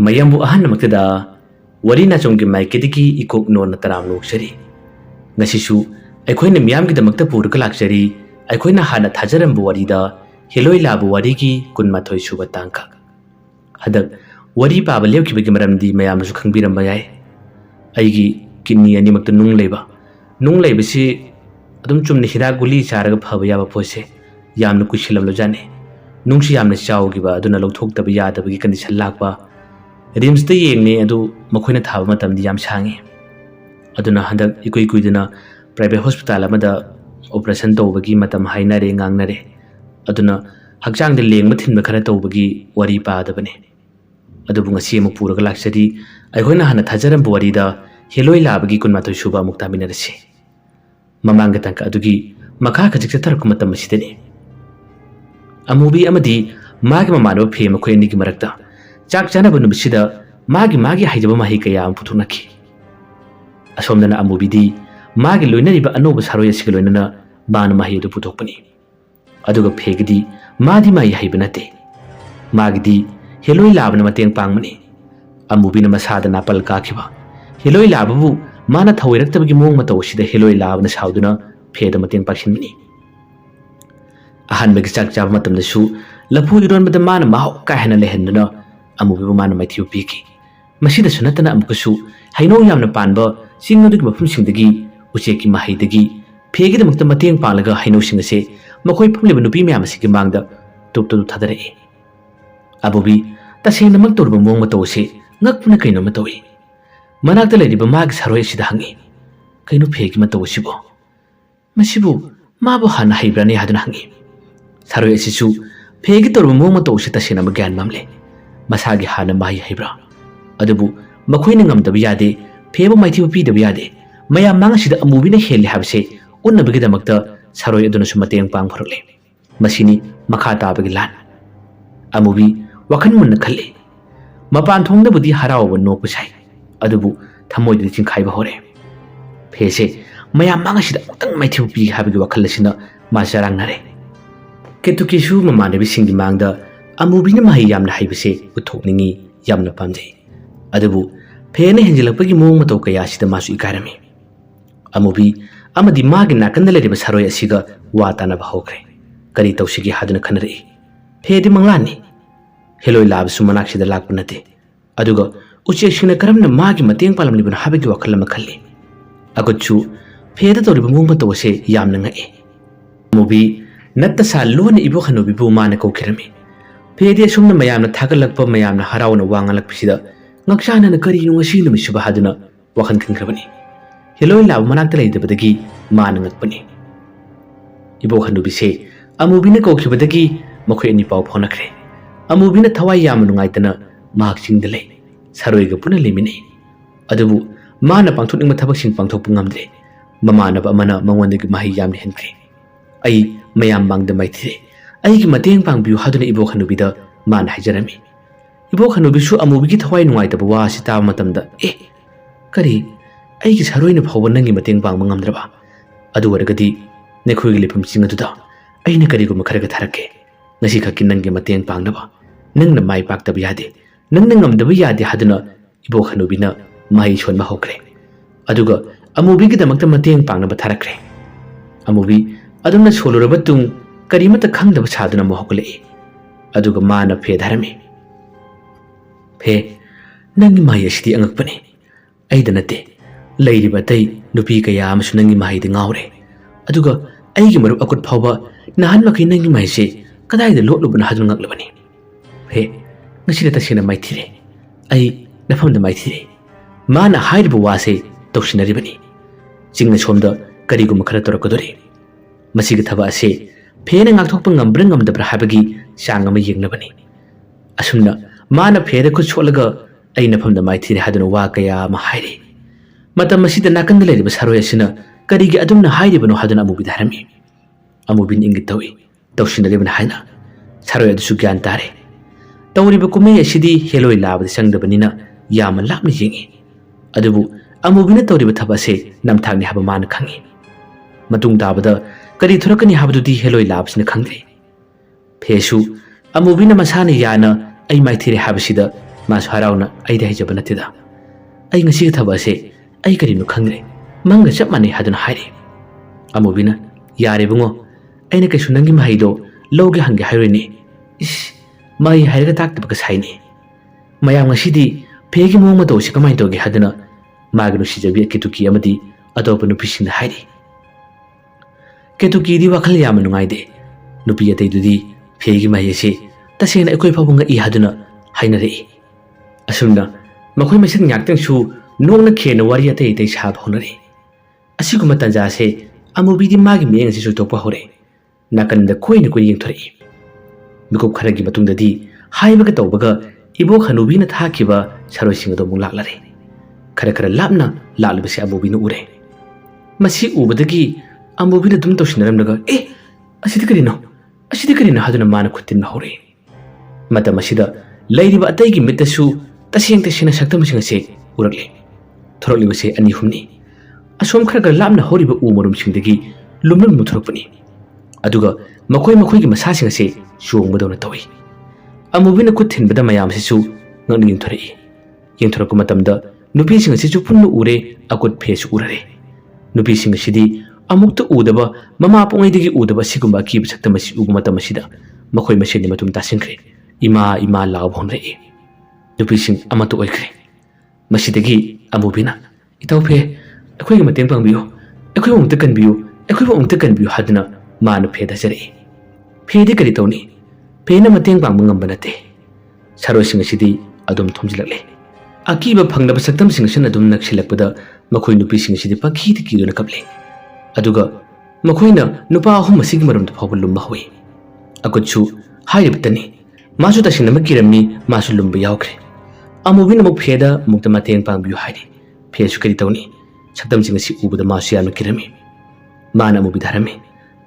mayambu ahan namaktada wari na chomgi maikidiki ikok no na taram lokshari ngasisu aikhoina miyamgi damakta purka lakchari aikhoina hana thajaram bu wari da heloi labu wari ki kunmathoi suba tangka hadak wari paba lewkibagi maramdi mayam su khangbiram bayai aigi kidney ani makta nung leiba si adum chumni hida guli charaga phaba yaba pose yamna kusilam lo jane nungsi yamna chawgiba aduna lokthokta ba yadabagi condition lakba rims te yengne adu makhoina thaba matamdi yam sangi aduna handak ikoi kuiduna private hospital amada operation tawbagi matam hainare ngangnare aduna hakjang de lengma thinba khara tawbagi wari padabane adu ngasi mu puraga laksadi aikhoina hana thajaram wari da heloi labagi kunmathoi suba mukta minarasi mamanga tangka adugi makha khajik tarak matam sidani amubi amadi magi mamano phe makhoi ni gi marakta chak chana banu bisida magi haijaba mahi kaya am puthunaki asomdana amubi di magi loinari ba anoba saroi asig loinana ban mahi du puthokpani aduga phegidi madi mai haibanate magi heloi labna mateng pangmani amubi na masada napal kakhiba heloi lababu mana thawairaktabagi mong matawsida heloi labna sauduna pheda mateng paksinmani ahan bagi chak chaba matamda su lapu iron bada mana maho ka hena lehenduna amubi mana maithiu piki masida sunatana amukasu haino yamna panba singodagi mafum singdagi ucheki mahaidagi phegi da mukta mateng palaga haino singase makoi phumliba nupi myam asigi mangda tuptu thadare abubi taseng namak torba mong matawse ngakpuna kaino matawi manakta leriba magi saroi sida hangi kaino phegi matawsibo masibu mabu hana haibrani haduna hangi saroi asisu phegi torba mong matawse tasena magyan mamle masagi hana mahi haibra adubu makhoina ngamdaba yade pheba maithibu pidaba yade mayam mangasida amubina heli habse unnabagi damakta saroi aduna su mateng pang phorle masini makha tabagi lan amubi wakhan munna khalle mapan thongda budi harawa nokpa sai adubu thamoidi chingkhaiba hore phese mayam mangasida utang maithibu pi habagi wakhal asina masarang nare ketukisu mamanabi singi mangda amubina mahi yamna haibase uthokningi yamna pamjai adubu phene henjilakpagi mong mataw kaya sida masu ikarami amubi amadi magi nakanda leriba saroi asiga watana ba hokre kari tawsigi haduna khanari phedi manglani heloi lab su manak sida lakpa nate aduga uchekshina karamna magi mateng palamlibuna habagi wakhal ma khalli agochu pheda toriba mong mataw se yamna ngai amubi natta sa lona ibo khanobi bu mana ko kirami phedi sumna mayamna thagalakpa mayamna harawna wangalakpisida ngakshana na kari no ngasi numi suba haduna wakhan khingrabani heloi lab manakta leidabadagi mana ngakpani ibo khanubi se amubina kokhibadagi makhoi ani pau phonakre amubina thawai yam nungaitana mahaksing de lei saroiga puna lemine adubu mana pangthokning mathabak sing pangthok pungamdre mamanaba amana mangwandagi mahi yam henkre ai mayam bangda maithire ai gi mateng pangbiu haduna ibo khanubida man hajarami ibo khanubisu amubigi thawai nungaitaba wa sita matamda kari ai gi saroina phawba nangi mateng pang mangamdraba adu waragadi nekhoigi lipam singaduda aina kariguma kharaga tharake ngasi khaki nangi mateng pangnaba nangna mai paktaba yade nangna ngamdaba yade haduna ibo khanubina mai shonma hokre aduga amubigi damakta mateng pangnaba tharakre amubi adumna soluraba tung karimata khangdaba saduna mo hokle aduga mana phe dharami phe nangi mai asidi angakpani aida nate leiriba tai nupi kaya amsu nangi mai de ngaure aduga aigi maru akut phawba nahan makai nangi mai se kadai de lotlubna hadun ngaklabani he ngasi ta sina mai thire ai nafam da mai thire mana hairbu wase tawsinari bani jingna somda karigu makhara torakadori masiga thaba ase phena ngakthokpa ngambra ngamdabra habagi sangama yengnabani asumna mana pheda ku cholaga ai nafam da mai thire haduna wa kaya ma haire matam masida nakanda leriba saroi asina karigi adumna hairibano haduna amubi dharami amubin ingit tawi tawsinaribana haina saroi adusu gyan tare tawriba kumei asidi heloi labada sangdabanina yama lapna yengi adubu amubina tawriba thabase namthagni haba mana khangi matung tabada kari thorakani habadudi heloi labsina khangre phesu amubina masana yana ai maithire habasida मासु हराउना अइदा हाइजबा नतेदा अइ ngasi ga thaba se ai karino khangre mangga chap mane haduna haire amubina yare bungo aina kai sunangi mahai do loge hange hairene is mai hairega tak tibaka saini mayam ngasi di phegi mong ma do se kamai doge haduna magnu sijabi ketuki amadi adopa nupi sing haire ketuki di wakhal yam nungai de nupi ate dudi phegi mai se tasena ekoi phawunga I haduna hainare asumna makhoi masin nyaktang su nongna khena wari ate ite sa phonare asiguma tanja se amubi di magi meng se su tokpa hore nakan da koi ne koi yeng thori mikop khara gi matung da di haiba ka tawbaga ibo khanubi na tha khiba saroi sing do mung laklare khara khara lapna lalba se amubi na ure masi ubadagi amubi na dum tawsinaram daga asidi karino haduna mana khutin na hore mata masida lairiba atai gi mitasu taseng tasena saktam sing se urakle thoroli base ani humni asom khara gar lamna horiba umorum singdagi lumlum muthorpani aduga makhoi gi masa sing se suong badona tawi amubina khut thinbada mayam se su ngning thori yeng thorku matamda nupi sing se chu punnu ure akut phesu urare nupi sing sidi amukta udaba mama pongai digi udaba sigumba ki saktam si uguma tamasida makhoi maseni matum tasingkre ima law bonre nupi sing amato oikre masidagi amubina itaw phe akhoi gi mateng pangbiyo akhoi umta kanbiyo hadna मान फेद जरे फेदी करी तौनी फेना मतंग पांग ngam banate saro sing sidi adum thomjilakle akiba phangna saktam sing sin adum naksilakpada makhoi nupi sing sidi pakhi ti kiduna kaple aduga makhoina nupa ahum masigi marum da phawlum bahoi akuchu haibtani masu ta sinama kirami masu lumba yaukre amubina muk pheda mukta mateng pang biu haidi phesu kari tawni saktam sing si ubada masu yanu kirami mana amubi dharame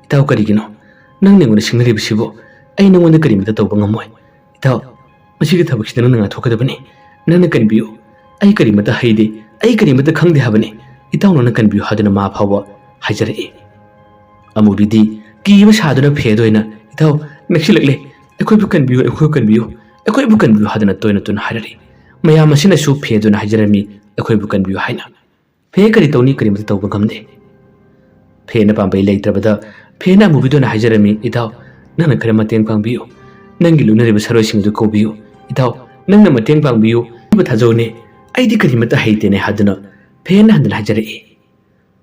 itaw karigino nang nengona singnari bisibo ai nangona karimita tawba ngamoi itaw masigi thabak sidana nanga thokadabani nangna kanbiyo ai karimata haide ai karimata khangde habani itaw nona kanbiyo haduna ma phawa hajare amubidi kiba saduna phedoina itaw naksilakle ekoi bu kanbiyo haduna toina tun harare maya masina su pheduna hajarami ekoi bu kanbiyo haina phe kari tawni karimata tawba ngamde phena pambai leitrabada फेना मुबिदो ना हाइजरमी इताव नंगना खरे मतेंग पांगबियो नंगी लुनरिबा सरोय सिंगदो कोबियो इताव नंगना मतेंग पांगबियो इबा थाजौने आइदि करिमता हाइतेने हादना फेना हंदन हाइजरे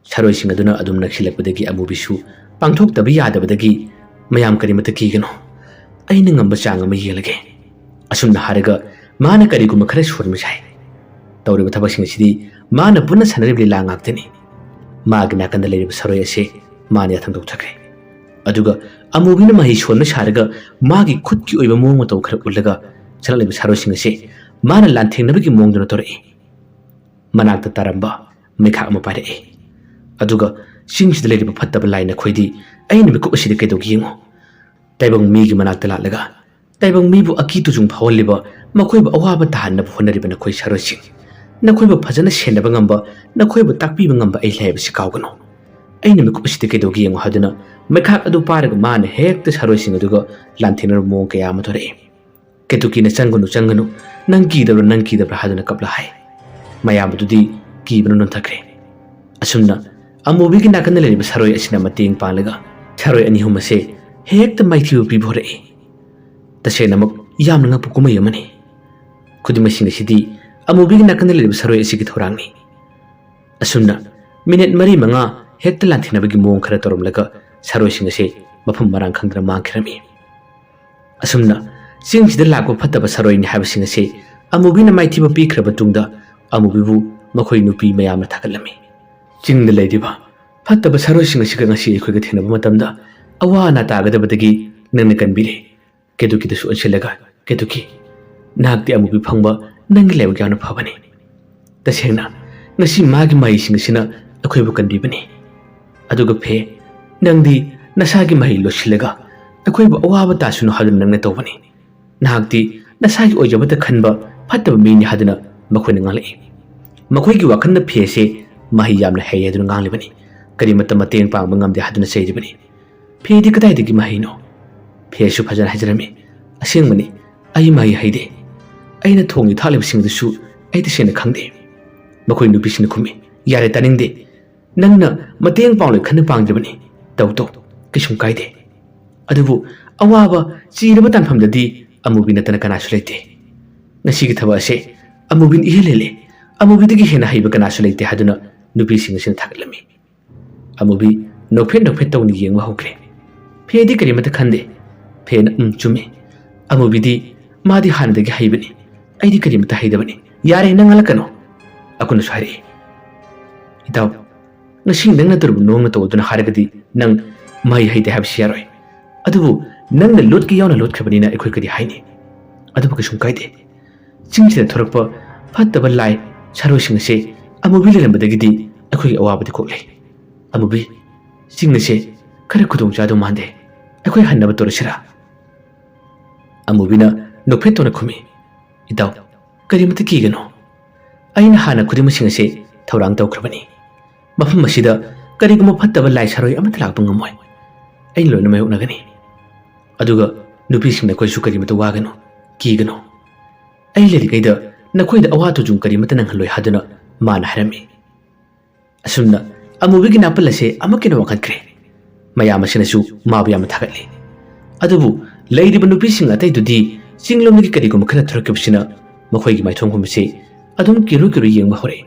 सरोय सिंगदुना अदुम नखिलकबदगी अमुबिसु पांगथोक्तबा यादबदगी मयाम करिमता कीगनो आइना ngamba चांग अमा येलगे असुमना हारगा माना करिगुमा खरे सुरम साइ तौरिबा थबसिंग सिदि माना पुना सनरिबले लांगाक्तनि मागना कंदा लेरिबा सरोय असे माने थंदोक थखरे अदुगा अमुबिना माहि सोना सारगा मागी खुद की ओइबा मोंग मतो खर उलगा चललेबा सारो सिंग से माना लांथेंगनबगी मोंगदुना तोरे मनाक्ता तारंबा मेखा अमा पारे अदुगा सिंगसिदा लेरिबा फत्तबा लाइना खोइदी अइना बिकु असिदि कैदोगी यंगो ताइबंग मीगी मनाक्ता लालगा ताइबंग मीबु अकी तुजुंग फावलिबा मखोइबा अवाबा ताहनबा होनरिबा नखोइ सारो सिंग नखोइबा फजना सेनबा ngamba नखोइबा ताकपिबा ngamba ai Laiba सिकावगनो अइना Miku असिदि कैदोगी यंगो हादुना मेखा अदु पारगा मान हेक्ता सारो सिंग अदुगा लांथेनर मोंग कया अमा थोरे केतुकी न चंगनु नंग कीदब्रा हादुना कपला हाय मयामदुदी कीबनु नथखरे असुमना अमुबिगी नाकन लेरिबा सारोय असिना मतेंग पालगा सारोय अनि हुमसे हेक्ता माइथिबु पिभोरे तसेनमक यामना ngapु kumai amani खुदिमसिंग सिदी अमुबिगी नाकन लेरिबा सारोय असिगी थोरांगनि असुमना मिनिट मरी मंगा हेक्ता लांथेनबगी मोंग खरा तोरमलगा सारोय सिंग से मफम मरांग खंगद्रा मांखरमी असुमना सिंग सिदा लाको फत्तबा सारोय नि हाबसिंग से अमुबी न माइथिबा पीखरबा तुंगदा अमुबीबु मखोय नुपी मयामना थागलमी चिंग द लेदिबा फत्तबा सारोय सिंग सिगा ngasi एखोयगा थेनबा मतमदा अवाना तागदबदगी नंगन कनबिरे केदुकी दसु अनसेलगा केदुकी नागति अमुबी फंगबा नंगी लेबा ग्यावना फबनी तसेंगना ngasi मागी माइ सिंग सिना अखोयबु कनबिबनी अदुगा फे नंगदी नसागी मही लोसिलगा अखोयबु अवाबा तासुनो हादुन नंगना तौबनी नागती नसागी ओजबता खनबा फत्तबा मीनि हादुना मखोयना ngalai मखोयगी वाखन फेसे मही यामना हेय हादुना nganglibani करी मत मतेंग पांगबा ngamde हादुना सैदिबनी फेदि कदाइदगी महीनो फेसु फजन हाजरमी असेंगमनी आई मही हाइदे ꯑꯩꯅ ꯊꯣꯡꯉꯤ ꯊꯥꯛꯂꯤꯕꯁꯤꯡꯗꯨꯁꯨ ꯑꯩ ꯇꯁꯦꯡꯅ ꯈꯪꯗꯦ ꯃꯈꯣꯏ ꯅꯨꯄꯤꯁꯤꯡꯅ ꯈꯨꯝꯃꯤ ꯌꯥꯔꯦ ꯇꯥꯅꯤꯡꯗꯦ ꯅꯪꯅ ꯃꯇꯦꯡ ꯄꯥꯡꯂꯣꯏ ꯈꯟꯅ ꯄꯥꯡꯗ꯭ꯔꯕꯅꯤ ꯇꯧ ꯀꯩꯁꯨꯝ ꯀꯥꯏꯗꯦ ꯑꯗꯨꯕꯨ ꯑꯋꯥꯕ ꯆꯤꯔꯕ ꯇꯥꯟꯐꯝꯗꯗꯤ ꯑꯃꯨꯕꯤ ꯅꯠꯇꯅ ꯀꯅꯥꯁꯨ ꯂꯩꯇꯦ ꯉꯁꯤꯒꯤ ꯊꯕꯛ ꯑꯁꯤ ꯑꯃꯨꯕꯤꯅ ꯏꯍꯦꯜ ꯍꯦꯜꯂꯦ ꯑꯃꯨꯕꯤꯗꯒꯤ ꯍꯦꯟꯅ ꯍꯩꯕ ꯀꯅꯥꯁꯨ ꯂꯩꯇꯦ ꯍꯥꯏꯗꯨꯅ ꯅꯨꯄꯤꯁꯤꯡ ꯑꯁꯤꯅ ꯊꯥꯒꯠꯂꯝꯃꯤ ꯑꯃꯨꯕꯤ ꯅꯣꯛꯐꯦꯠ ꯇꯧꯅ ꯌꯦꯡꯕ ꯍꯧꯈ꯭ꯔꯦ ꯐꯦꯗꯤ ꯀꯔꯤꯃꯠꯇ ꯈꯟꯗꯦ ꯐꯦꯅ ꯆꯨꯝꯃꯤ ꯑꯃꯨꯕꯤꯗꯤ ꯃꯥꯗꯤ ꯍꯥꯟꯅꯗꯒꯤ ꯍꯩꯕꯅꯤ ꯑꯩꯗꯤ ꯀꯔꯤꯃꯠꯇ ꯍꯩꯗꯕꯅꯤ ꯌꯥꯔꯦ ꯅꯪ ꯉꯜꯂꯛꯀꯅꯣ ꯑꯀꯨꯅꯁꯨ ꯍꯥꯏꯔꯛꯏ ꯏꯇꯥꯎ ngasi nangna turbu nongna tawduna haragadi nang mai haide habsi yaroi adubu nangna lot ki yauna lot khabani na ekhoi kadi haini adubu kasum kaide chingchida thorakpa phattaba lai charo sing se amubi lerambadagidi ekhoi awabadi koklei amubi singna se khara khudong jadu mande ekhoi hannaba torasira amubina nokphetona khumi itaw karimata kigano aina hana khudima sing se thorang tawkhrabani mafam masida kariguma phattaba lai saroi amata lakpa ngamoi ai loina mai unagani aduga nupi singna koi su karimata wagano kigano ai ledi kaida nakoi da awatu jung karimata nang haloi haduna mana harami asumna amubigi napalase amakina wakankre mayama sinasu mabu yama thakatli adubu leidiba nupi sing atai dudi singlomnigi kariguma khara thorakibsina makhoi gi maithong humse adum kiru yengba hore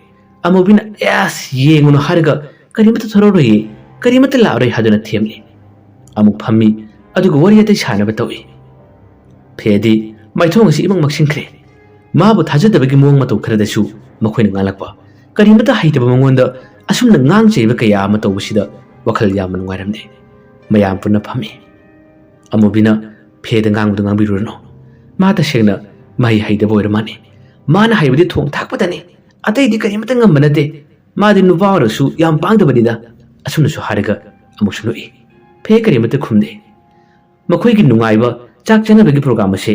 amubina yas yenguno harga karimata thororoi karimata lauroi haduna themli amuk phammi aduga wariyate shanaba tawi phedi maithong si imang maksingkhre mabu thajadabagi mong matau khradasu makhoina ngalakpa karimata haitaba mangonda asumna ngang cheiba kaya ama tawbusida wakhal yaman ngairamne mayam punna phammi amubina pheda ngangbu ngangbiruno mata segna mai haidaba oiramani mana haibadi thong thakpadani atai di karimata ngambanate madi nubaarasu yam pangdabadida asumnasu haraga amuk sunoi phe karimata khumde makhoi gi nungaiba chak chanabagi program ase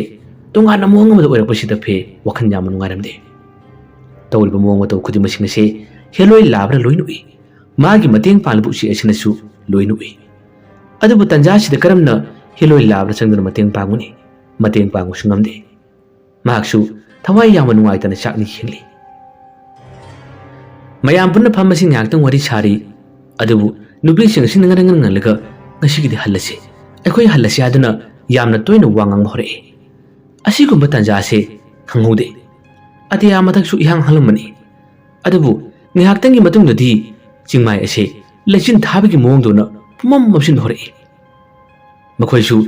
tongana mong amada oirakpasida phe wakhan yam nungairamde tawriba mong mato khudimasing ase heloi labra loinui magi mateng palbu si asinasu loinui adubu tanjasida karamna heloi labra changduna mateng panguni mateng pangu sungamde maksu thawai yam nungaitana chakni khingli mayam punna phamasi ngakhtang wari sari adubu nupi sing sin ngarang ngalaga ngasigidi halase ekhoi halase aduna yamna toina wangang hore asigumba tanja ase khanghude atiya mathaksu ihang halumani adubu ngakhtang gi matungdadi chingmai ase lechin thabigi mongdona pumam mapsin hore makhoisu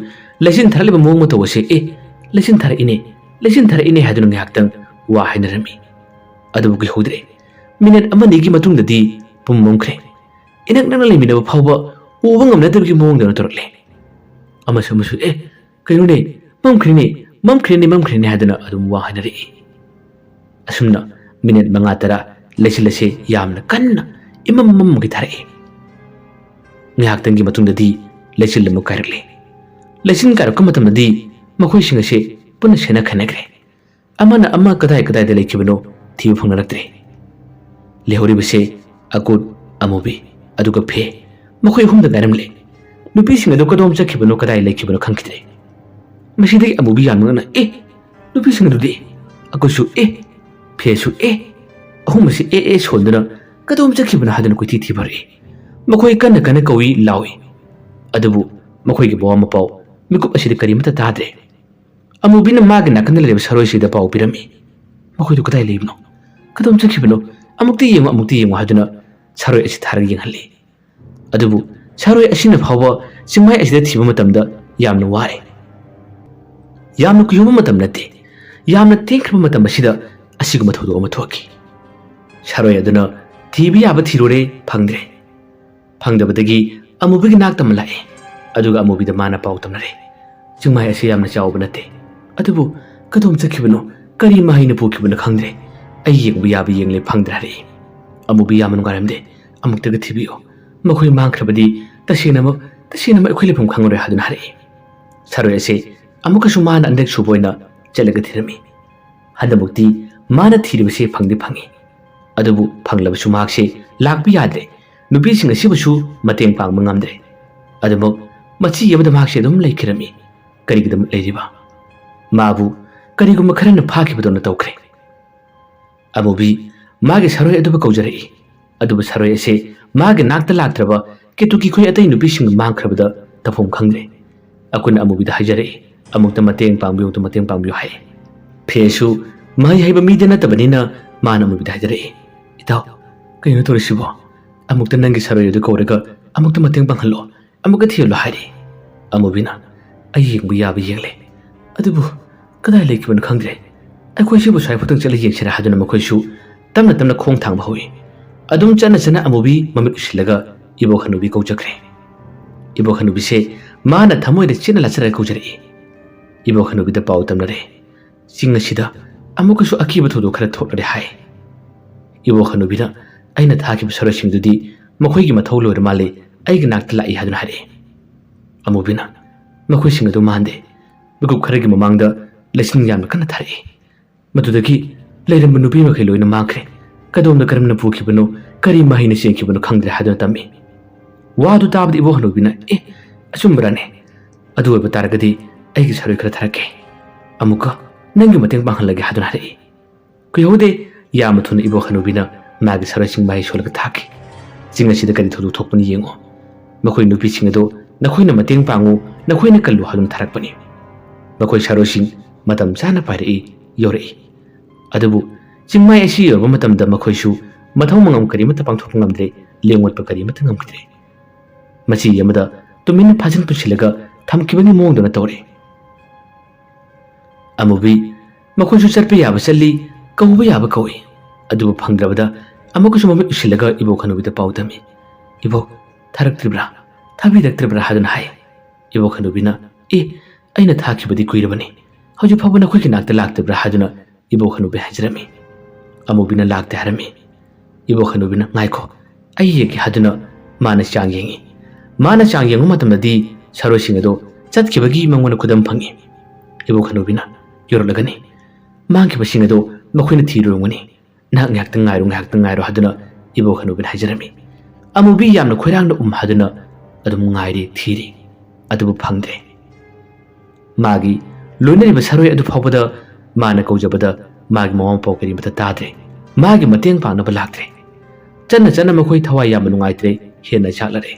lechin tharaliba mong mato ase lechin thara ine haduna ngakhtang wa hainarami adubu gi hudre minute amanigi matungdadi pummongkhre inak nang lemina phawba uba ngamnadabgi mongdana torle amasamusu kainune mamkhrini hadana adum wa hanari asumna minute manga tara lesilase yamna kanna imam gi thare ngaktangi matungdadi lesilmu karle lesin karakka matamadi makhoi singase punna sena khanagre amana amma kadai da lekibano thiu phangnaraktre lehori bise akut amubi aduga phe makhoi humda garamle nupi sing adu kadom chakhibano kadai lekibano khangkidre masidi amubi yamna nupi sing adu de akusu phe su ahum si soldana kadom chakhibano hadana kuiti thibare makhoi kana kawi lawi adubu makhoi gi bawa mapau mikup asidi karimata tadre amubi na magna kanale saroi sida pau pirami makhoi du kadai lebno kadom chakhibano amukti yengu haduna saroi asi thar yenghalli adubu saroi asina phawba chingmai asida thiba matamda yamna ware yamna kuyuba matam nate yamna tekhrba matam asida asigu mathodo ama thoki saroi aduna thibi yaba thirore phangdabadagi amubigi naktam lae aduga amubida mana pau tamnare chingmai asi yamna chawba nate adubu kadom chakhibano kari mahina pokibana khangdre ai yengbu yabi yengle phangdrare amubi yaman ngaramde amuktaga thibiyo makhoi mangkhrabadi tasina ekhoi lefum khangore hadun hare saroi ase amuka sumana andek suboina chalaga thirami hadamukti mana thiribase phangdi phangi adubu phanglabu sumakse lakbi yadre nubi singa sibusu mateng pang mangamdre adumu machi yabada makse dum laikhirami karigidam leiriba mabu ꯀꯔꯤꯒꯨꯝꯕ ꯈꯔꯅ ꯐꯥꯈꯤꯕꯗꯧꯅ ꯇꯧꯈ꯭ꯔꯦ꯫ ꯑꯃꯨꯕꯤ ꯃꯥꯒꯤ ꯁꯔꯣꯏ ꯑꯗꯨꯕꯨ ꯀꯧꯖꯔꯛꯏ꯫ ꯑꯗꯨꯕꯨ ꯁꯔꯣꯏ ꯑꯁꯤ ꯃꯥꯒꯤ ꯅꯥꯛꯇ ꯂꯥꯛꯇ꯭ꯔꯕ ꯀꯦꯇꯨꯀꯤ ꯈꯣꯏ ꯑꯇꯩ ꯅꯨꯄꯤꯁꯤꯡ ꯃꯥꯡꯈ꯭ꯔꯕꯗ ꯇꯧꯐꯝ ꯈꯪꯗ꯭ꯔꯦ꯫ ꯑꯩꯈꯣꯏꯅ ꯑꯃꯨꯕꯤꯗ ꯍꯥꯏꯖꯔꯛꯏ, ꯑꯃꯨꯛꯇ ꯃꯇꯦꯡ ꯄꯥꯡꯕꯤꯌꯨ ꯃꯇꯦꯡ ꯄꯥꯡꯕꯤꯌꯨ ꯍꯥꯏ꯫ ꯐꯦꯁꯨ ꯃꯍꯩ ꯍꯩꯕ ꯃꯤꯗꯤ ꯅꯠꯇꯕꯅꯤꯅ ꯃꯥꯅ ꯑꯃꯨꯕꯤꯗ ꯍꯥꯏꯖꯔꯛꯏ, ꯏꯇꯥꯎ ꯀꯩꯅꯣ ꯇꯧꯔꯤꯁꯤꯕꯣ? ꯑꯃꯨꯛꯇ ꯅꯪꯒꯤ ꯁꯔꯣꯏ ꯑꯗꯨ ꯀꯧꯔꯒ ꯑꯃꯨꯛꯇ ꯃꯇꯦꯡ ꯄꯥꯡꯍꯜꯂꯣ, ꯑꯃꯨꯛꯀ ꯊꯤꯍꯜꯂꯣ ꯍꯥꯏꯔꯤ꯫ ꯑꯃꯨꯕꯤꯅ ꯑꯩ ꯌꯦꯡꯕ ꯌꯥꯕ ꯌꯦꯡꯂꯦ, ꯑꯗꯨꯕꯨ ꯀꯗꯥꯏ ꯂꯩꯈꯤꯕꯅꯣ ꯈꯪꯗ꯭ꯔꯦ꯫ ꯑꯩꯈꯣꯏꯁꯤꯕꯨ ꯁ꯭ꯋꯥꯏꯐꯥꯎꯇꯪ ꯆꯠꯂ ꯌꯦꯡꯁꯤꯔꯥ ꯍꯥꯏꯗꯨꯅ ꯃꯈꯣꯏꯁꯨ ꯇꯞꯅ ꯇꯞꯅ ꯈꯣꯡ ꯊꯥꯡꯕ ꯍꯧꯏ꯫ ꯑꯗꯨꯝ ꯆꯠꯅ ꯑꯃꯨꯕꯤ ꯃꯃꯤꯠ ꯎꯏꯁꯤꯜꯂꯒ ꯏꯕꯣꯛ ꯍꯅꯨꯕꯤ ꯀꯧꯖꯈ꯭ꯔꯦ꯫ ꯏꯕꯣꯛ ꯍꯅꯨꯕꯤꯁꯦ ꯃꯥꯅ ꯊꯃꯣꯏꯗ ꯆꯦꯠꯅ ꯂꯥꯆꯔꯒ ꯀꯧꯖꯔꯛꯏ꯫ ꯏꯕꯣꯛ ꯍꯅꯨꯕꯤꯗ ꯄꯥꯎ ꯇꯝꯅꯔꯦ, ꯆꯤꯡ ꯑꯁꯤꯗ ꯑꯃꯨꯛꯀꯁꯨ ꯑꯀꯤꯕ ꯊꯧꯗꯣꯛ ꯈꯔ ꯊꯣꯛꯂꯔꯦ ꯍꯥꯏ꯫ ꯏꯕꯣꯛ ꯍꯅꯨꯕꯤꯅ ꯑꯩꯅ ꯊꯥꯈꯤꯕ ꯁꯔꯣꯏꯁꯤꯡꯗꯨꯗꯤ ꯃꯈꯣꯏꯒꯤ ꯃꯊꯧ ꯂꯣꯏꯔ ꯃꯥꯜꯂꯦ, ꯑꯩꯒꯤ ꯅꯥꯛꯇ ꯂꯥꯛꯏ ꯍꯥꯏꯗꯨꯅ ꯍꯥꯏꯔꯛꯏ꯫ ꯑꯃꯨꯕꯤꯅ ꯃꯈꯣꯏꯁꯤꯡ ꯑꯗꯨ ꯃꯥꯟꯗꯦ, ꯃꯤꯀꯨꯞ ꯈꯔꯒꯤ ꯃꯃꯥꯡꯗ ꯂꯩꯆꯤꯜ ꯌꯥꯝꯅ ꯀꯟꯅ ꯊꯥꯔꯛꯏ, ꯃꯗꯨꯗꯒꯤ ꯂꯩꯔꯝꯕ ꯅꯨꯄꯤ ꯃꯈꯩ ꯂꯣꯏꯅ ꯃꯥꯡꯈ꯭ꯔꯦ, ꯀꯗꯣꯝꯗ ꯀꯔꯝꯅ ꯄꯨꯈꯤꯕꯅꯣ, ꯀꯔꯤ ꯃꯍꯩꯅ ꯆꯦꯟꯈꯤꯕꯅꯣ ꯈꯪꯗ꯭ꯔꯦ ꯍꯥꯏꯗꯨꯅ ꯇꯝꯃꯤ꯫ ꯋꯥꯗꯨ ꯇꯥꯕꯗ ꯏꯕꯣꯛ ꯍꯅꯨꯕꯤꯅ ꯑꯆꯨꯝꯕꯔꯅꯦ? ꯑꯗꯨ ꯑꯣꯏꯕ ꯇꯥꯔꯒꯗꯤ ꯑꯩꯒꯤ ꯁꯔꯣꯏ ꯈꯔ ꯊꯥꯔꯛꯀꯦ, ꯑꯃꯨꯛꯀ ꯅꯪꯒꯤ ꯃꯇꯦꯡ ꯄꯥꯡꯍꯜꯂꯒꯦ ꯍꯥꯏꯗꯨꯅ ꯍꯥꯏꯔꯛꯏ꯫ ꯀꯨꯏꯍꯧꯗꯦ ꯌꯥꯝꯅ ꯊꯨꯅ ꯏꯕꯣꯛ ꯍꯅꯨꯕꯤꯅ ꯃꯥꯒꯤ ꯁꯔꯣꯏꯁꯤꯡ ꯃꯍꯩ ꯁꯣꯜꯂꯒ ꯊꯥꯈꯤ꯫ ꯆꯤꯡ ꯑꯁꯤꯗ ꯀꯔꯤ ꯊꯧꯗꯣꯛ ꯊꯣꯛꯄꯅ ꯌꯦꯡꯉꯣ, ꯃꯈꯣꯏ ꯅꯨꯄꯤꯁꯤꯡ ꯑꯗꯨ ꯅꯈꯣꯏꯅ ꯃꯇꯦꯡ ꯄꯥꯡꯉꯨ, ꯅꯈꯣꯏꯅ ꯀꯜꯂꯨ ꯍꯥꯏꯗꯨꯅ ꯊꯥꯔꯛꯄꯅꯤ꯫ ꯃꯈꯣꯏ ꯁꯔꯣꯏꯁꯤꯡ ꯃꯇꯝ ꯆꯥꯅ ꯄꯥꯏꯔꯛꯏ, ꯌꯧꯔꯛꯏ꯫ ꯑꯗꯨꯕꯨ ꯆꯤꯡꯃꯥꯏ ꯑꯁꯤ ꯌꯧꯔꯕ ꯃꯇꯝꯗ ꯃꯈꯣꯏꯁꯨ ꯃꯊꯧ ꯃꯉꯝ ꯀꯔꯤꯃꯠꯇ ꯄꯥꯡꯊꯣꯛꯄ ꯉꯝꯗ꯭ꯔꯦ, ꯂꯦꯡꯋꯠꯄ ꯀꯔꯤꯃꯠꯇ ꯉꯝꯈꯤꯗ꯭ꯔꯦ꯫ ꯃꯆꯤ ꯑꯃꯗ ꯇꯨꯃꯤꯟꯅ ꯐꯥꯖꯤꯟ ꯄꯨꯟꯁꯤꯜꯂꯒ ꯊꯝꯈꯤꯕꯒꯤ ꯃꯑꯣꯡꯗꯨꯅ ꯇꯧꯔꯦ꯫ ꯑꯃꯨꯕꯤ ꯃꯈꯣꯏꯁꯨ ꯆꯠꯄ ꯌꯥꯕ ꯆꯠꯂꯤ, ꯀꯧꯕ ꯌꯥꯕ ꯀꯧꯏ, ꯑꯗꯨꯕꯨ ꯐꯪꯗ꯭ꯔꯕꯗ ꯑꯃꯨꯛꯀꯁꯨ ꯃꯃꯤꯠ ꯎꯏꯁꯤꯜꯂꯒ ꯏꯕꯣꯛ ꯍꯅꯨꯕꯤꯗ ꯄꯥꯎ ꯇꯝꯃꯤ, ꯏꯕꯣꯛ ꯊꯥꯔꯛꯇ꯭ꯔꯤꯕ꯭ꯔꯥ, ꯊꯥꯕꯤꯔꯛꯇ꯭ꯔꯤꯕ꯭ꯔꯥ ꯍꯥꯏꯗꯨꯅ ꯍꯥꯏ꯫ ꯏꯕꯣꯛ ꯍꯅꯨꯕꯤꯅ ꯑꯩꯅ ꯊꯥꯈꯤꯕꯗꯤ ꯀꯨꯏꯔꯕꯅꯤ, ꯍꯧꯖꯤꯛ ꯐꯥꯎꯕ ꯅꯈꯣꯏꯒꯤ ꯅꯥꯛꯇ ꯂꯥꯛꯇꯕ꯭ꯔꯥ ꯍꯥꯏꯗꯨꯅ ꯏꯕꯣꯛ ꯍꯅꯨꯕꯤ ꯍꯥꯏꯖꯔꯝꯃꯤ꯫ ꯑꯃꯨꯕꯤꯅ ꯂꯥꯛꯇꯦ ꯍꯥꯏꯔꯝꯃꯤ꯫ ꯏꯕꯣꯛ ꯍꯅꯨꯕꯤꯅ ꯉꯥꯏꯈꯣ ꯑꯩ ꯌꯦꯡꯒꯦ ꯍꯥꯏꯗꯨꯅ ꯃꯥꯅ ꯆꯥꯡ ꯌꯦꯡꯉꯤ꯫ ꯃꯥꯅ ꯆꯥꯡ ꯌꯦꯡꯕ ꯃꯇꯝꯗꯗꯤ ꯁꯔꯣꯏꯁꯤꯡ ꯑꯗꯨ ꯆꯠꯈꯤꯕꯒꯤ ꯃꯉꯣꯟꯗ ꯈꯨꯗꯝ ꯐꯪꯉꯤ꯫ ꯏꯕꯣꯛ ꯍꯅꯨꯕꯤꯅ ꯌꯧꯔꯛꯂꯒꯅꯤ, ꯃꯥꯡꯈꯤꯕꯁꯤꯡ ꯑꯗꯨ ꯃꯈꯣꯏꯅ ꯊꯤꯔꯨꯔꯝꯒꯅꯤ, ꯅꯍꯥꯛ ꯉꯥꯏꯍꯥꯛꯇꯪ ꯉꯥꯏꯔꯣ ꯍꯥꯏꯗꯨꯅ ꯏꯕꯣꯛ ꯍꯅꯨꯕꯤꯅ ꯍꯥꯏꯖꯔꯝꯃꯤ꯫ ꯑꯃꯨꯕꯤ ꯌꯥꯝꯅ ꯈꯣꯏꯔꯥꯡꯅ ꯍꯥꯏꯗꯨꯅ ꯑꯗꯨꯝ ꯉꯥꯏꯔꯤ, ꯊꯤꯔꯤ, ꯑꯗꯨꯕꯨ ꯐꯪꯗ꯭ꯔꯦ꯫ ꯃꯥꯒꯤ ꯂꯣꯏꯅꯔꯤꯕ ꯁꯔꯣꯏ ꯑꯗꯨ ꯐꯥꯎꯕꯗ ꯃꯥꯅ ꯀꯧꯖꯕꯗ ꯃꯥꯒꯤ ꯃꯃꯥ ꯃꯄꯥ ꯀꯔꯤꯃꯠꯇ ꯇꯥꯗ꯭ꯔꯦ, ꯃꯥꯒꯤ ꯃꯇꯦꯡ ꯄꯥꯡꯅꯕ ꯂꯥꯛꯇ꯭ꯔꯦ꯫ ꯆꯠꯅ ꯃꯈꯣꯏ ꯊꯋꯥꯏ ꯌꯥꯝꯅ ꯅꯨꯡꯉꯥꯏꯇ꯭ꯔꯦ, ꯍꯦꯟꯅ ꯆꯥꯛꯂꯔꯦ꯫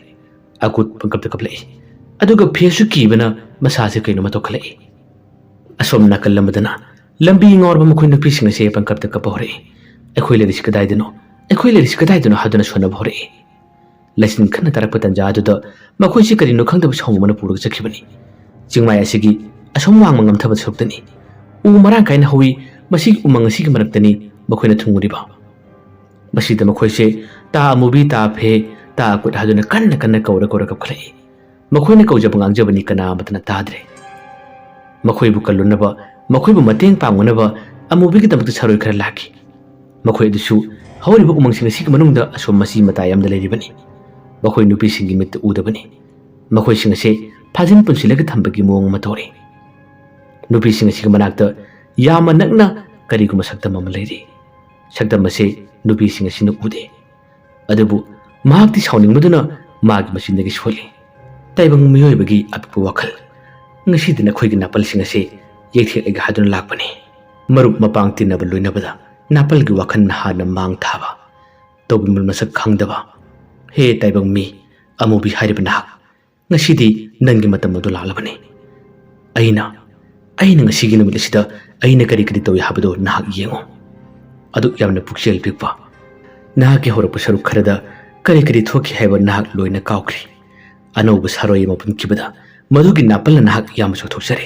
ꯑꯀꯨꯠ ꯄꯪꯀꯞꯇ ꯀꯞꯂꯛꯏ, ꯑꯗꯨꯒ ꯐꯦꯁꯨ ꯀꯤꯕꯅ ꯃꯁꯥꯁꯦ ꯀꯩꯅꯣꯃ ꯇꯧꯈꯠꯂꯛꯏ꯫ ꯑꯁꯣꯝ ꯅꯥꯀꯜ ꯑꯃꯗꯅ ꯂꯝꯕꯤ ꯉꯥꯎꯔꯕ ꯃꯈꯣꯏ ꯅꯨꯄꯤꯁꯤꯡ ꯑꯁꯤ ꯄꯪꯀꯞꯇ ꯀꯞꯄ ꯍꯧꯔꯛꯏ꯫ ꯑꯩꯈꯣꯏ ꯂꯩꯔꯤꯁꯤ ꯀꯗꯥꯏꯗꯅꯣ, ꯑꯩꯈꯣꯏ ꯂꯩꯔꯤꯁꯤ ꯀꯗꯥꯏꯗꯅꯣ ꯍꯥꯏꯗꯨꯅ ꯁꯣꯟꯅꯕ ꯍꯧꯔꯛꯏ꯫ ꯂꯩꯆꯤꯟ ꯈꯟꯅ ꯇꯥꯔꯛꯄ ꯇꯟꯖꯥ ꯑꯗꯨꯗ ꯃꯈꯣꯏꯁꯤ ꯀꯔꯤꯅꯣ ꯈꯪꯗꯕ ꯁꯥꯎꯝ ꯑꯃꯅ ꯄꯨꯔꯒ ꯆꯠꯈꯤꯕꯅꯤ꯫ ꯆꯤꯡꯃꯥꯏ ꯑꯁꯤꯒꯤ ꯑꯁꯣꯝ ꯋꯥꯡꯃ ꯉꯝꯊꯕ ꯁꯔꯨꯛꯇꯅꯤ꯫ ꯎ ꯃꯔꯥꯡ ꯀꯥꯏꯅ ꯍꯧꯏ, ꯃꯁꯤꯒꯤ ꯎꯃꯪ ꯑꯁꯤꯒꯤ ꯃꯔꯛꯇꯅꯤ ꯃꯈꯣꯏꯅ ꯊꯨꯡꯂꯨꯔꯤꯕ꯫ ꯃꯁꯤꯗ ꯃꯈꯣꯏꯁꯦ ꯇꯥ ꯑꯃꯨꯕꯤ, ꯇꯥ ꯐꯦ, ꯇꯥ ꯑꯀꯨꯠ ꯍꯥꯏꯗꯨꯅ ꯀꯟꯅ ꯀꯧꯔ ꯀꯞꯈꯠꯂꯛꯏ꯫ ꯃꯈꯣꯏꯅ ꯀꯧꯖꯕ ꯉꯥꯡꯖꯕꯅꯤ ꯀꯅꯥ ꯑꯃꯠꯇꯅ ꯇꯥꯗ꯭ꯔꯦ꯫ ꯃꯈꯣꯏꯕꯨ ꯀꯜꯂꯨꯅꯕ, ꯃꯈꯣꯏꯕꯨ ꯃꯇꯦꯡ ꯄꯥꯡꯅꯕ ꯑꯃꯨꯕꯤꯒꯤꯗꯃꯛꯇ ꯁꯔꯣꯏ ꯈꯔ ꯂꯥꯛꯈꯤ꯫ ꯃꯈꯣꯏ ꯑꯗꯨꯁꯨ ꯍꯧꯔꯤꯕ ꯎꯃꯪꯁꯤꯡ ꯑꯁꯤꯒꯤ ꯃꯅꯨꯡꯗ ꯑꯁꯣꯝ ꯃꯆꯤ ꯃꯇꯥꯏ ꯑꯃꯗ ꯂꯩꯔꯤꯕꯅꯤ꯫ ꯃꯈꯣꯏ ꯅꯨꯄꯤꯁꯤꯡꯒꯤ ꯃꯤꯠꯇ ꯎꯗꯕꯅꯤ꯫ ꯃꯈꯣꯏꯁꯤꯡ ꯑꯁꯤ ꯐꯥꯖꯤꯟ ꯄꯨꯟꯁꯤꯜꯂꯒ ꯊꯝꯕꯒꯤ ꯃꯑꯣꯡ ꯑꯃ ꯇꯧꯔꯤ꯫ ꯅꯨꯄꯤꯁꯤꯡ ꯑꯁꯤꯒꯤ ꯃꯅꯥꯛꯇ ꯌꯥꯝꯅ ꯅꯛꯅ ꯀꯔꯤꯒꯨꯝꯕ ꯁꯛꯇꯝ ꯑꯃ ꯂꯩꯔꯤ꯫ ꯁꯛꯇꯝ ꯑꯁꯤ ꯅꯨꯄꯤꯁꯤꯡ ꯑꯁꯤꯅ ꯎꯗꯦ, ꯑꯗꯨꯕꯨ ꯃꯍꯥꯛꯇꯤ ꯁꯥꯎꯅꯤꯡꯕꯗꯨꯅ ꯃꯥꯒꯤ ꯃꯆꯤꯟꯗꯒꯤ ꯁꯣꯜꯂꯤ꯫ ꯇꯥꯏꯕꯪ ꯃꯤꯑꯣꯏꯕꯒꯤ ꯑꯄꯤꯛꯄ ꯋꯥꯈꯜ, ꯉꯁꯤꯗꯤ ꯅꯈꯣꯏꯒꯤ ꯅꯥꯄꯜꯁꯤꯡ ꯑꯁꯤ ꯌꯩꯊꯦꯛꯂꯒ ꯍꯥꯏꯗꯨꯅ ꯂꯥꯛꯄꯅꯤ꯫ ꯃꯔꯨꯞ ꯃꯄꯥꯡ ꯇꯤꯟꯅꯕ ꯂꯣꯏꯅꯕꯗ ꯅꯥꯄꯜꯒꯤ ꯋꯥꯈꯜꯅ ꯍꯥꯟꯅ ꯃꯥꯡ ꯊꯥꯕ, ꯇꯧꯕꯤꯃꯜ ꯃꯁꯛ ꯈꯪꯗꯕ, ꯍꯦ ꯇꯥꯏꯕꯪ ꯃꯤ ꯑꯃꯨꯕꯤ ꯍꯥꯏꯔꯤꯕ ꯅꯍꯥꯛ, ꯉꯁꯤꯗꯤ ꯅꯪꯒꯤ ꯃꯇꯝ ꯑꯗꯨ ꯂꯥꯛꯂꯕꯅꯤ꯫ ꯑꯩꯅ ꯉꯁꯤꯒꯤ ꯅꯨꯃꯤꯠ ꯑꯁꯤꯗ ꯑꯩꯅ ꯀꯔꯤ ꯇꯧꯏ ꯍꯥꯏꯕꯗꯨ ꯅꯍꯥꯛ ꯌꯦꯡꯉꯨ꯫ ꯑꯗꯨꯛ ꯌꯥꯝꯅ ꯄꯨꯛꯆꯦꯜ ꯄꯤꯛꯄ ꯅꯍꯥꯛꯀꯤ ꯍꯧꯔꯛꯄ ꯁꯔꯨꯛ ꯈꯔꯗ ꯀꯔꯤ ꯊꯣꯛꯈꯤ ꯍꯥꯏꯕ ꯅꯍꯥꯛ ꯂꯣꯏꯅ ꯀꯥꯎꯈ꯭ꯔꯤ꯫ ꯑꯅꯧꯕ ꯁꯔꯣꯏ ꯑꯃ ꯄꯨꯟꯈꯤꯕꯗ ꯃꯗꯨꯒꯤ ꯅꯥꯄꯜꯅ ꯅꯍꯥꯛ ꯌꯥꯝꯅ ꯆꯥꯎꯊꯣꯛꯆꯔꯦ꯫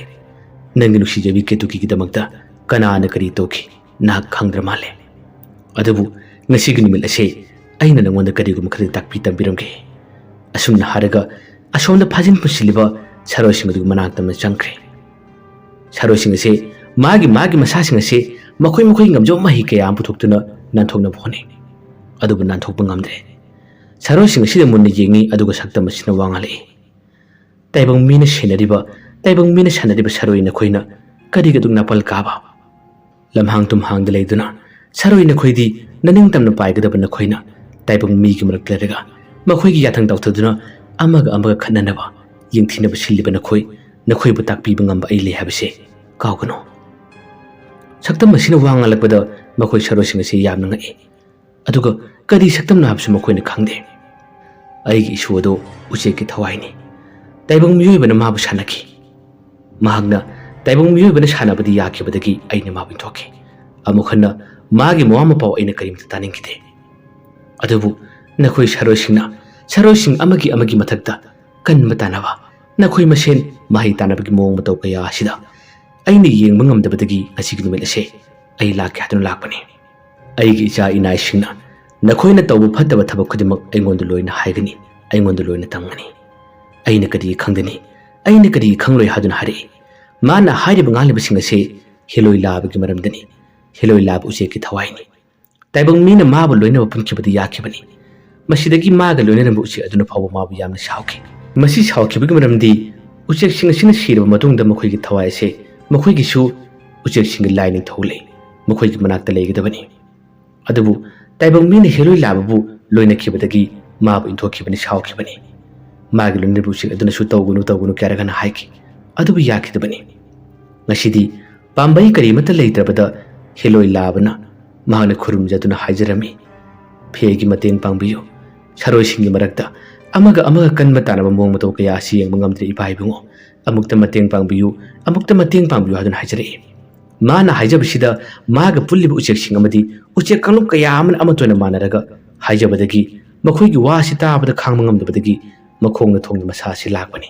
ꯅꯪꯒꯤ ꯅꯨꯡꯁꯤꯖꯕꯤ ꯀꯦꯇꯨꯀꯤꯒꯤꯗꯃꯛꯇ ꯀꯅꯥꯅ ꯀꯔꯤ ꯇꯧꯈꯤ ꯅꯍꯥꯛ ꯈꯪꯗ꯭ꯔ ꯃꯥꯜꯂꯦ꯫ ꯑꯗꯨꯕꯨ ꯉꯁꯤꯒꯤ ꯅꯨꯃꯤꯠ ꯑꯁꯤ ꯑꯩꯅ ꯅꯉꯣꯟꯗ ꯀꯔꯤꯒꯨꯝꯕ ꯈꯔ ꯇꯥꯛꯄꯤ ꯇꯝꯕꯤꯔꯝꯒꯦ꯫ ꯑꯁꯨꯝꯅ ꯍꯥꯏꯔꯒ ꯑꯁꯣꯝꯗ ꯐꯥꯖꯤꯟ ꯄꯨꯟꯁꯤꯜꯂꯤꯕ ꯁꯔꯣꯏꯁꯤꯡ ꯑꯗꯨꯒꯤ ꯃꯅꯥꯛꯇ ꯆꯪꯈ꯭ꯔꯦ꯫ ꯁꯔꯣꯏꯁꯤꯡ ꯑꯁꯤ ꯃꯥꯒꯤ ꯃꯁꯥꯁꯤꯡ ꯑꯁꯤ ꯃꯈꯣꯏ ꯉꯝꯖꯕ ꯃꯍꯩ ꯀꯌꯥ ꯑꯃ ꯄꯨꯊꯣꯛꯇꯨꯅ ꯅꯥꯟꯊꯣꯛꯅꯕ ꯍꯣꯠꯅꯩ, ꯑꯗꯨꯕꯨ ꯅꯥꯟꯊꯣꯛꯄ ꯉꯝꯗ꯭ꯔꯦ꯫ ꯁꯔꯣꯏꯁꯤꯡ ꯑꯁꯤꯗ ꯃꯨꯟꯅ ꯌꯦꯡꯉꯤ, ꯑꯗꯨꯒ ꯁꯛꯇꯝ ꯑꯁꯤꯅ ꯋꯥ ꯉꯥꯡꯂꯛꯏ꯫ ꯇꯥꯏꯕꯪ ꯃꯤꯅ ꯁꯥꯟꯅꯔꯤꯕ ꯁꯔꯣꯏ ꯅꯈꯣꯏꯅ ꯀꯔꯤꯒꯗꯨꯛ ꯅꯥꯄꯜ ꯀꯥꯕ? ꯂꯝꯍꯥꯡ ꯇꯨꯝꯍꯥꯡꯗ ꯂꯩꯗꯨꯅ ꯁꯔꯣꯏ ꯅꯈꯣꯏꯗꯤ ꯅꯅꯤꯡꯇꯝꯅ ꯄꯥꯏꯒꯗꯕ ꯅꯈꯣꯏꯅ ꯇꯥꯏꯕꯪ ꯃꯤꯒꯤ ꯃꯔꯛꯇ ꯂꯩꯔꯒ ꯃꯈꯣꯏꯒꯤ ꯌꯥꯊꯪ ꯇꯧꯊꯗꯨꯅ ꯑꯃꯒ ꯈꯠꯅꯅꯕ, ꯌꯦꯡꯊꯤꯅꯕ ꯁꯤꯜꯂꯤꯕ ꯅꯈꯣꯏꯕꯨ ꯇꯥꯛꯄꯤꯕ ꯉꯝꯕ ꯑꯩ ꯂꯩ ꯍꯥꯏꯕꯁꯦ ꯀꯥꯎꯒꯅꯨ꯫ saktam masina wangalakpada makhoi sarosing ase yamna ngai aduga kadi saktam na habsu makhoi na khangde ai gi isu ado uche ki thawai ni taibang miyoi bana mabu sanaki mahagna taibang miyoi bana sanabadi yaki badagi aina mabu thoke amukhana magi mawama paw aina karim taning kide adubu nakhoi sarosing amagi mathakta kan matanaba nakhoi masen mahi tanabagi mong mataw kaya asida aini yengba ngamdabadagi asigi numit ase ai lakhe hadun lakpani aigi icha inai singna nakhoina tawbu phattaba thabak khudimak aingondu loina haigani aingondu loina tangani aina kadi khangdani aina kadi khangloi hadun hari mana hairiba ngali basing ase heloi labagi maramdani heloi lab use ki thawaini taibang mina mabu loina punkhibadi yakhibani masidagi maga loina rambu use aduna phawu mabu yamna shauki masi shaukhibagi maramdi uche sing sing sirba matungda makhoi gi thawai ase makhoi gi su uche sing lining thole makhoi gi manakta legidabani adubu taibang mina heloi lababu loina khibadagi mabu inthokhibani shaukhibani magi loina bu sing aduna su tawgunu kyaragana haiki adubu yakhidabani ngasidi pambai karimata leitrabada heloi labana mahana khurum jaduna haijarami phegi mateng pangbiyo saroi singi marakta amaga kanma tanaba mong mataw kaya siyang mangamdre ibai bungo amukta mateng pangbiyo hadun haijare mana haijabsida maga pullibu uchek sing amadi uchek kanlu kaya aman amatoina manaraga haijabadagi makhoi gi wasi tabada khangma ngamdabadagi makhongna thongni masasi lakpani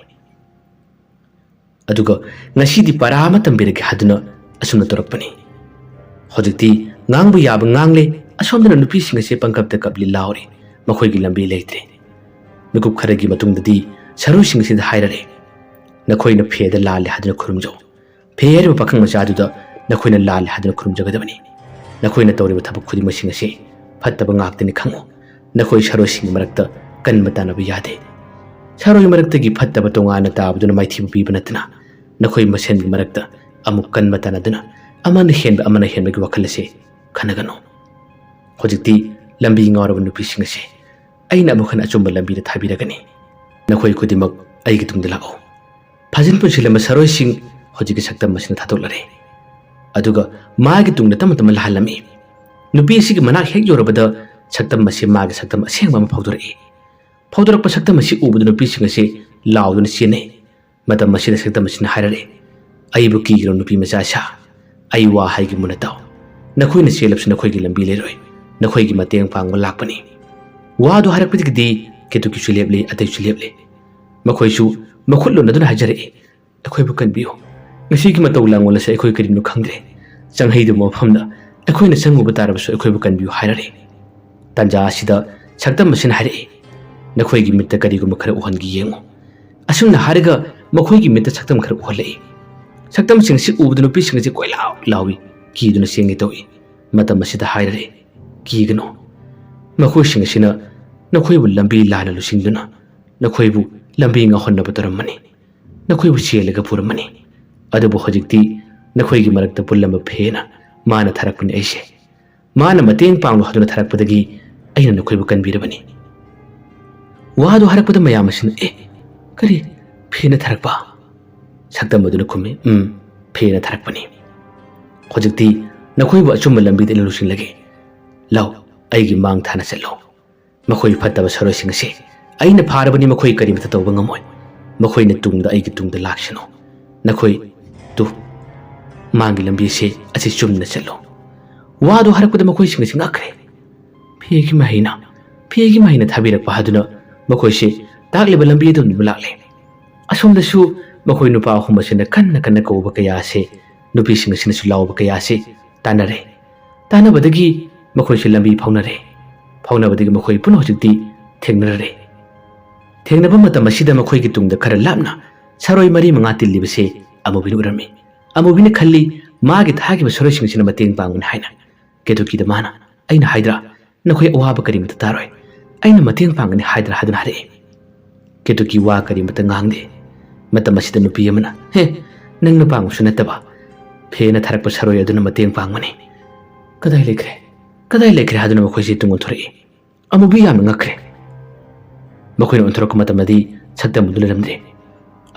aduga ngasidi parama tambiragi haduna asumna torakpani hojikti ngangbu yaba ngangle asomdana nupi singa se pangkapta kapli lauri makhoi gi lambi leitre nukup kharagi matungdadi saru sing sida hairare nakhoina pheda lal haduna khurumjo pher pakhang machaduda nakhoina lal haduna khurumjagadabani nakhoina tawriba thabuk khudi masing ase phattaba ngaktani khango nakhoi saru sing marakta kan matana bi yade saroi marakta gi phattaba tongana tabduna maithi bi banatna nakhoi masen gi marakta amuk kan matana duna amana henba gi wakal ase khanagano hojikti lambi ngawraba nupi sing ase aina amukhana achumba lambi da thabiragani nakhoi khudimak aigi tungda lao phajin punsilama saroi sing hojiki saktam masina thatolare aduga maagi tungda tamatam lahalami nupi sigi manak hek yorabada saktam masi maagi saktam asengba ma phawdorak saktam masi ubudu nupi sing ase lauduna sine matam masina saktam masina hairare aibu ki giro nupi macha sha ai wa haigi munataw nakhoina selapsina khoigi lambi leroi nakhoigi mateng pangba lakpani wadu harakpidi ketu ki chuleble atai chuleble makhoisu makhullo naduna hajare akhoi bukan biyo ngasi ki mataw langwala sa akhoi karinu khangre changhaidu mofamda akhoi na sangu batarabasu akhoi bukan biyo hairare tanja asida saktam masin haire nakhoi gi mitta kari gu makhara uhan gi yengo asumna hariga makhoi gi mitta saktam khara uhalai saktam sing si ubudunu pi sing ji koilaw lawi ki duna sengi tawi matam asida hairare ki gno makhoi sing sina nakhoi bu lambi lana lu singduna nakhoi bu lambi nga honna bataramani nakhoi bu chelaga puramani adabu hojikti nakhoi gi marakta pullamba phena mana tharakpani aise mana mateng panglu haduna tharakpadagi aina nakhoi bu kanbirabani wadu harakpada mayamasina kari phena tharakpa saktam baduna khumi phena tharakpani hojikti nakhoi bu achumba lambi de lu singlage law aigi mang thana chello makhoi phattaba saroi sing ase aina pharabani makhoi karimta tawba ngamoi makhoi na tungda aigi tungda laksino nakhoi tu mangi lambi se ase chumna chello wadu harakpada makhoi sing sing akre phegi mahina thabirak pahaduna makhoi se tagliba lambi dum bulakle asomda su makhoi nupa huma sina kanna ko ba kaya ase nupi sing sina su law ba kaya ase tana badagi makhoi se lambi faunabadagi makhoi pun hojikti thengnarare thengnaba matam asida makhoi gi tungda khara lapna saroi mari manga tillibase amubin urami amubin khalli magi thagi ba saroi sing sina mateng pangun haina ketuki da mana aina haidra nakhoi awaba karimta taroi aina mateng pangani haidra hadun hare ketuki wa karimta ngangde matam asida nupi yamana nang na pangu sunataba phena tharakpa saroi aduna mateng pangmani kadai lekre haduna makhoi si tungun thori amubi yam ngakre makhoi on thorok matamadi saktam dularamde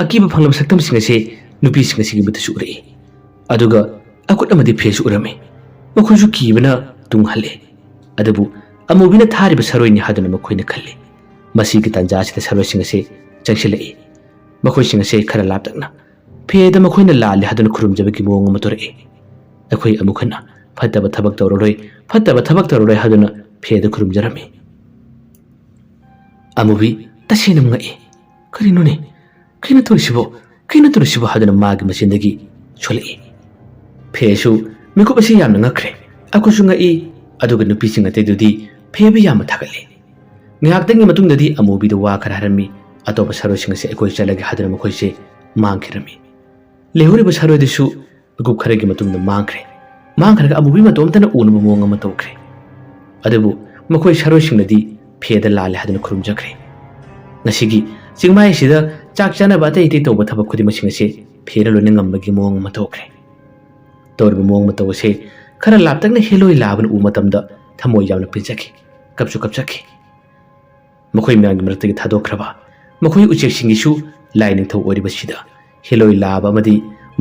akiba phanglam saktam sing ase nupi sing ase gi butu suri aduga akut amadi fesu urame makhoisu kibana tunghalle adabu amubina thariba saroini haduna makhoina khalle masi ki tanja sida saroi singa se changsilai makhoi singa se khara laptakna pheda makhoina lali haduna khurum jabagi mong matore akhoi amukhana fataba thabak tawroi haduna pheda khurum jarami amubi tasinam ngai karino ne kina torisibo haduna magi masindagi cholai fesu mikup asi yamna ngakre akusu ngai aduga nupi singa te dudi pheba yama thagale ngaktangi matungdadi amubi do wa khara harami atopa saro singa se ekoi chalagi haduna makhoi se mangkhirami lehuri ba saro disu gup kharagi matungda mangkhraga amubi matomtana unba monga matokre adabu makhoi saro singnadi pheda lale haduna khurum jakre ngasigi chingmai sida chak chana ba tai tai toba thabak khudi masing se phera lone ngambagi mong matokre torba mong matose khara laptakna heloi laban u matamda thamoi yamna pinjaki kapchaki makhoi myang mratagi thadokraba makhoi uchek singisu laining thau ori basida heloi laba amadi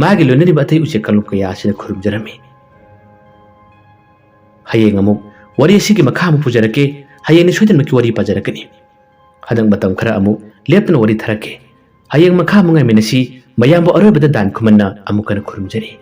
magi lonari ba tai uchek kalu kaya sina khurum jarami hayeng amuk wari sigi makha mu pujarake hayeng ni soidan maki wari pajarakani hadang matam khara amu leptana wari tharake hayeng makha mu ngai menasi mayambo aroibada dan khumanna amukana khurum jari